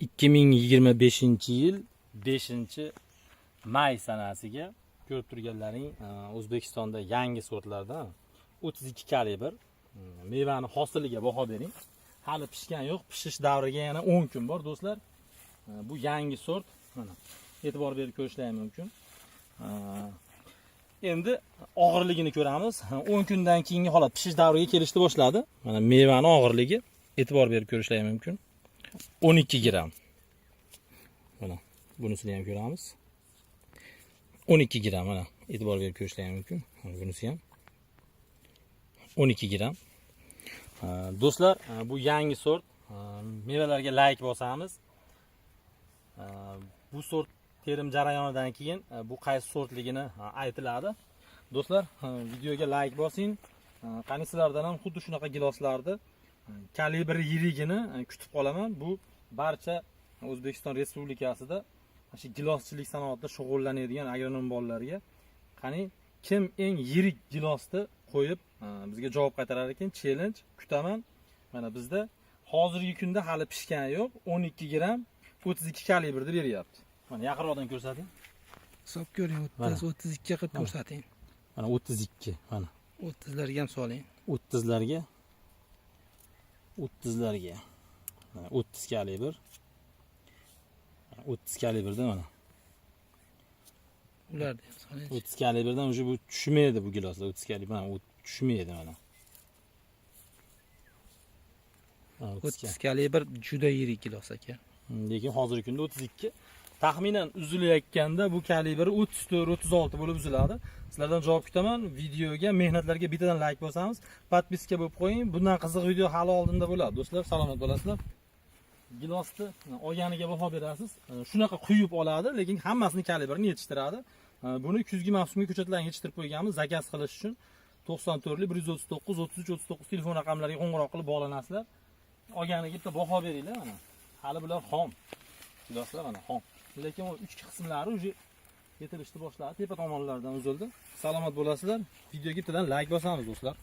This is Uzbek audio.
2025-yil 5-may sanasiga ko'rib turganlaring O'zbekistonda yangi sortlardan 32 kalibr mevani hosiliga baho bering. Hali pishgan yo'q, pishish davriga yana 10 kun bor do'stlar. Bu yangi sort, mana e'tibor berib ko'rishingiz mumkin. Endi og'irligini ko'ramiz. 10 kundan keyingi holat pishish davriga kelishni boshladi. Mana mevani og'irligi e'tibor berib ko'rishingiz mumkin. 12 gram. Mana bunisini ham ko'ramiz. 12 gram mana e'tibor berib ko'rishingiz mumkin. Bunisi ham 12 gram. Do'stlar, bu yangi sort. Mevalarga like bosamiz. Bu sort terim jarayonidan keyin bu qaysi sortligini aytiladi. Do'stlar, videoga like bosing. Qani sizlardan ham xuddi shunaqa giloslarni kalibri yirigini kutib qolaman. Bu barcha O'zbekiston Respublikasida shu giloschilik sanoatida shug'ullanadigan agronom bolalarga qani kim eng yirik gilosni qo'yib bizga javob qaytarar ekan, challenge kutaman. Mana bizda hozirgi kunda hali pishgani yo'q, 12 gram 32 kalibrda beryapti. Mana yaqinroqdan ko'rsating. Hisob ko'ring, 30 32 qilib ko'rsating. Mana 32, mana 30 larga ham soling. 30 larga 30 kalibr. 30 kalibrda mana. Ularda ham soling. 30 kalibrdan o'sha bu tushmaydi bu giloslar. 30 kalibr mana u tushmaydi mana. 30 kalibr juda yirik gilos aka. Lekin hozirgi kunda 32. Taxminan uzilayotganda bu kalibr 34-36 bo'lib uziladi. Sizlardan javob kutaman. Videoga, mehnatlarga bittadan like bosamiz, podpiska bo'lib qo'ying. Bundan qiziq video hali oldinda bo'ladi. Do'stlar, salomat bo'lasizlar. Gilosni olganiga baho berasiz. Shunaqa quyib oladi, lekin hammasini kalibrini yetishtiradi. Buni kuzgi mavsumga ko'chatlarga yetishtirib qo'yganmiz zakaz qilish uchun. 94 139 33 39 telefon raqamlariga qo'ng'iroq qilib bog'lanasizlar. Olganiga bitta baho beringlar mana. Hali bular xom. Giloslar mana xom. Lekin o ichki qismlari uje yetilishni boshladi. Tepa tomonlardan uzildi. Salomat bo'lasizlar. Videoga bittadan like bosamiz do'stlar.